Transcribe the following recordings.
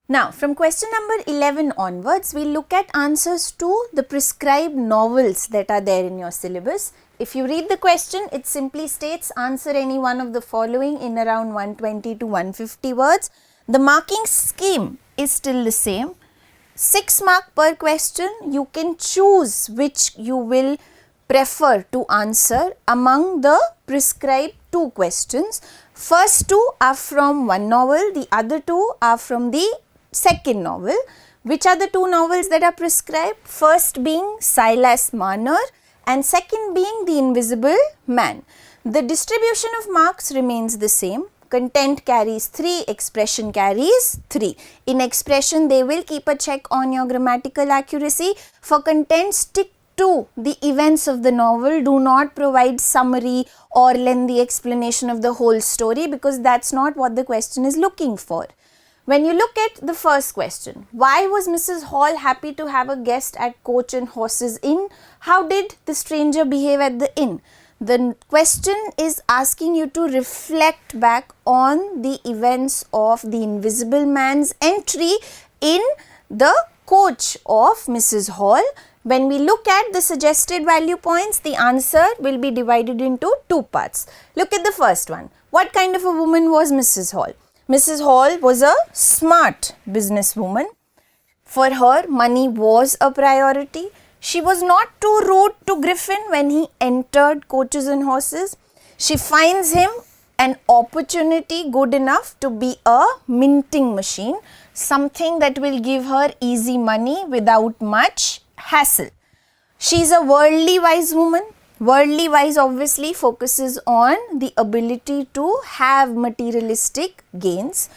Now, from question number 11 onwards, we look at answers to the prescribed novels that are there in your syllabus. If you read the question, it simply states answer any one of the following in around 120 to 150 words. The marking scheme is still the same. 6 marks per question. You can choose which you will prefer to answer among the prescribed 2 questions. First 2 are from one novel, the other 2 are from the second novel. Which are the 2 novels that are prescribed? First being Silas Marner and second being The Invisible Man. The distribution of marks remains the same. Content carries 3, expression carries 3. In expression, they will keep a check on your grammatical accuracy. For content, stick to the events of the novel. Do not provide summary or lengthy explanation of the whole story, because that's not what the question is looking for. When you look at the first question, why was Mrs. Hall happy to have a guest at Coach and Horses Inn? How did the stranger behave at the inn? The question is asking you to reflect back on the events of the Invisible Man's entry in the coach of Mrs. Hall. When we look at the suggested value points, the answer will be divided into 2 parts. Look at the first one. What kind of a woman was Mrs. Hall? Mrs. Hall was a smart businesswoman. For her, money was a priority. She was not too rude to Griffin when he entered Coaches and Horses. She finds him an opportunity good enough to be a minting machine, something that will give her easy money without much hassle. She is a worldly wise woman. Worldly wise obviously focuses on the ability to have materialistic gains.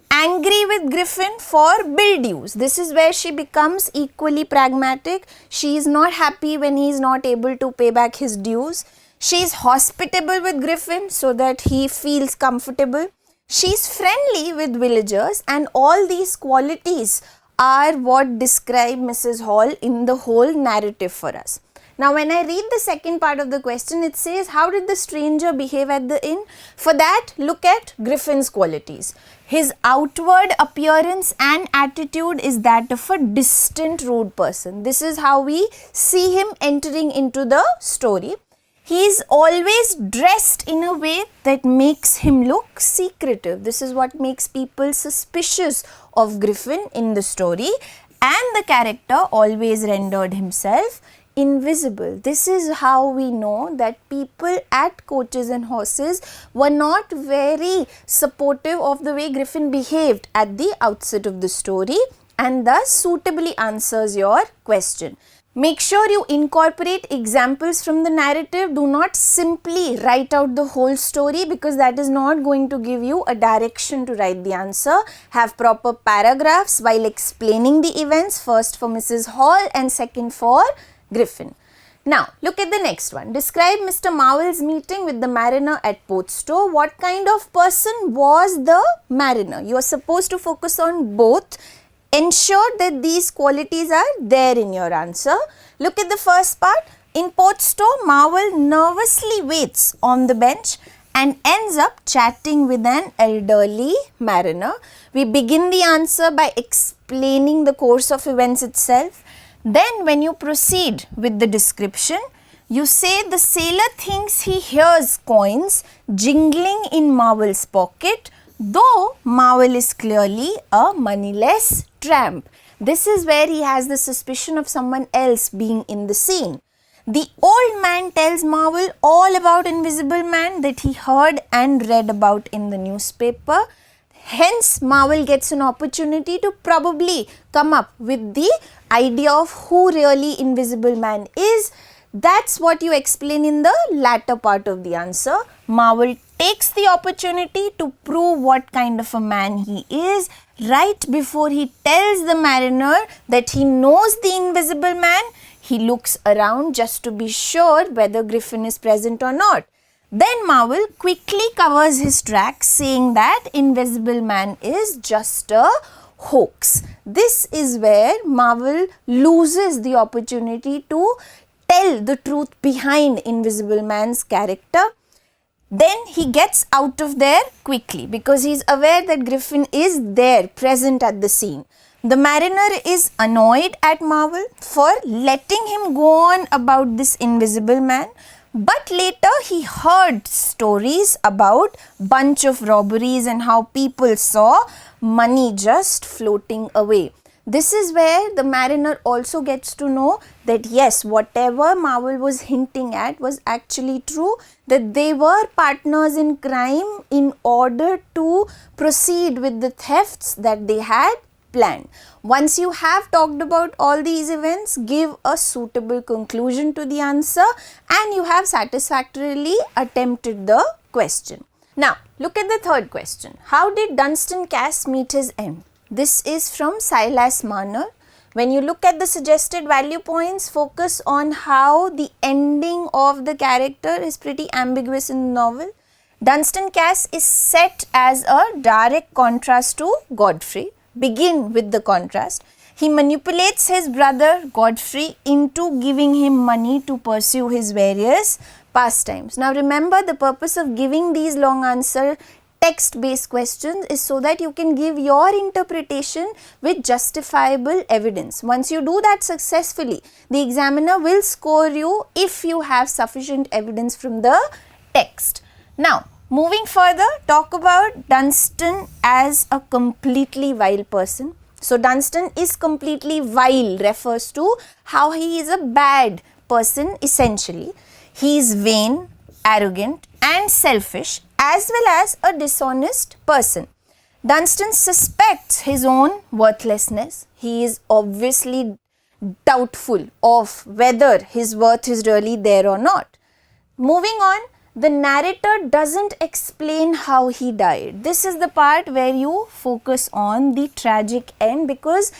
Angry with Griffin for bill dues. This is where she becomes equally pragmatic. She is not happy when he is not able to pay back his dues. She is hospitable with Griffin so that he feels comfortable. She is friendly with villagers, and all these qualities are what describe Mrs. Hall in the whole narrative for us. Now, when I read the second part of the question, it says, how did the stranger behave at the inn? For that, look at Griffin's qualities. His outward appearance and attitude is that of a distant, rude person. This is how we see him entering into the story. He is always dressed in a way that makes him look secretive. This is what makes people suspicious of Griffin in the story. And the character always rendered himself invisible. This is how we know that people at Coaches and Horses were not very supportive of the way Griffin behaved at the outset of the story, and thus suitably answers your question. Make sure you incorporate examples from the narrative. Do not simply write out the whole story, because that is not going to give you a direction to write the answer. Have proper paragraphs while explaining the events, first for Mrs. Hall and second for Griffin. Now, look at the next one. Describe Mr. Marvel's meeting with the mariner at Portstow. What kind of person was the mariner? You are supposed to focus on both. Ensure that these qualities are there in your answer. Look at the first part. In Portstow, Marvel nervously waits on the bench and ends up chatting with an elderly mariner. We begin the answer by explaining the course of events itself. Then when you proceed with the description, you say the sailor thinks he hears coins jingling in Marvel's pocket, though Marvel is clearly a moneyless tramp. This is where he has the suspicion of someone else being in the scene. The old man tells Marvel all about Invisible Man that he heard and read about in the newspaper. Hence, Marvel gets an opportunity to probably come up with the idea of who really Invisible Man is. That's what you explain in the latter part of the answer. Marvel takes the opportunity to prove what kind of a man he is right before he tells the mariner that he knows the Invisible Man. He looks around just to be sure whether Griffin is present or not. Then Marvel quickly covers his tracks, saying that Invisible Man is just a hoax. This is where Marvel loses the opportunity to tell the truth behind Invisible Man's character. Then he gets out of there quickly because he is aware that Griffin is there, present at the scene. The mariner is annoyed at Marvel for letting him go on about this invisible man, but later he heard stories about bunch of robberies and how people saw money just floating away. This is where the mariner also gets to know that yes, whatever Marvel was hinting at was actually true, that they were partners in crime in order to proceed with the thefts that they had planned. Once you have talked about all these events, give a suitable conclusion to the answer and you have satisfactorily attempted the question. Now, look at the third question. How did Dunstan Cass meet his end? This is from Silas Marner. When you look at the suggested value points, focus on how the ending of the character is pretty ambiguous in the novel. Dunstan Cass is set as a direct contrast to Godfrey. Begin with the contrast. He manipulates his brother Godfrey into giving him money to pursue his various pastimes. Now remember, the purpose of giving these long answer text based questions is so that you can give your interpretation with justifiable evidence. Once you do that successfully, the examiner will score you if you have sufficient evidence from the text. Now, moving further, talk about Dunstan as a completely vile person. So, Dunstan is completely vile refers to how he is a bad person essentially. He is vain, arrogant and selfish as well as a dishonest person. Dunstan suspects his own worthlessness. He is obviously doubtful of whether his worth is really there or not. Moving on, the narrator doesn't explain how he died. This is the part where you focus on the tragic end, because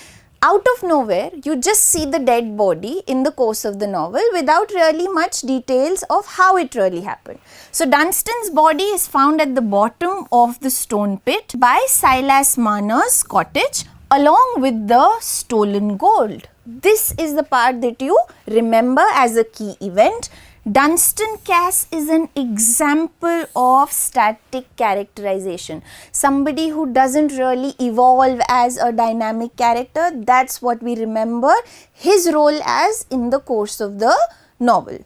out of nowhere you just see the dead body in the course of the novel without really much details of how it really happened. So Dunstan's body is found at the bottom of the stone pit by Silas Marner's cottage along with the stolen gold. This is the part that you remember as a key event. Dunstan Cass is an example of static characterization. Somebody who doesn't really evolve as a dynamic character. That's what we remember his role as in the course of the novel.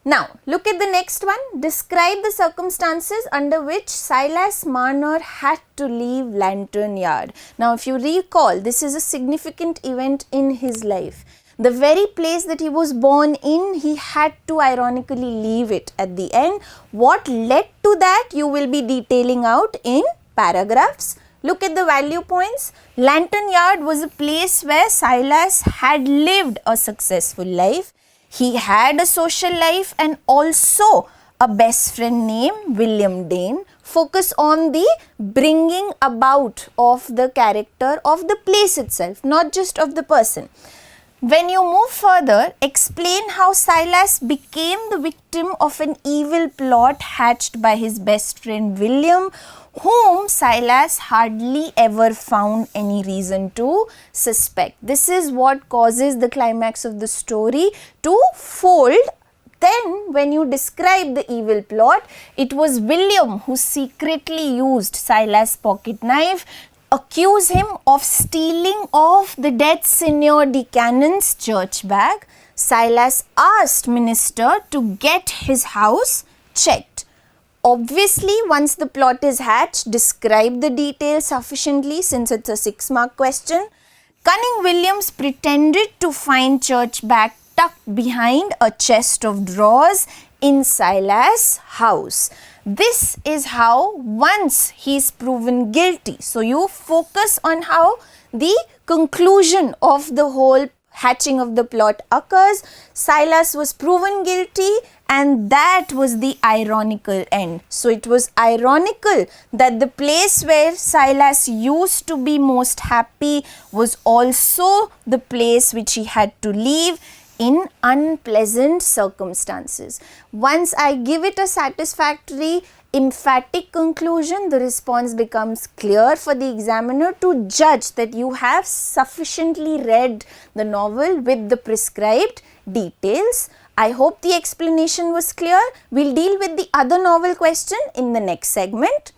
Now, look at the next one. Describe the circumstances under which Silas Marner had to leave Lantern Yard. Now, if you recall, this is a significant event in his life. The very place that he was born in, he had to ironically leave it at the end. What led to that, you will be detailing out in paragraphs. Look at the value points. Lantern Yard was a place where Silas had lived a successful life. He had a social life and also a best friend named William Dane. Focus on the bringing about of the character of the place itself, not just of the person. When you move further, explain how Silas became the victim of an evil plot hatched by his best friend William, whom Silas hardly ever found any reason to suspect. This is what causes the climax of the story to fold. Then when you describe the evil plot, it was William who secretly used Silas' pocket knife, accuse him of stealing off the dead Senior Decannon's church bag. Silas asked minister to get his house checked. Obviously, once the plot is hatched, describe the details sufficiently since it's a 6-mark question. Cunning Williams pretended to find church bag tucked behind a chest of drawers in Silas' house. This is how once he is proven guilty. So you focus on how the conclusion of the whole hatching of the plot occurs. Silas was proven guilty and that was the ironical end. So it was ironical that the place where Silas used to be most happy was also the place which he had to leave in unpleasant circumstances. Once I give it a satisfactory, emphatic conclusion, the response becomes clear for the examiner to judge that you have sufficiently read the novel with the prescribed details. I hope the explanation was clear. We'll deal with the other novel question in the next segment.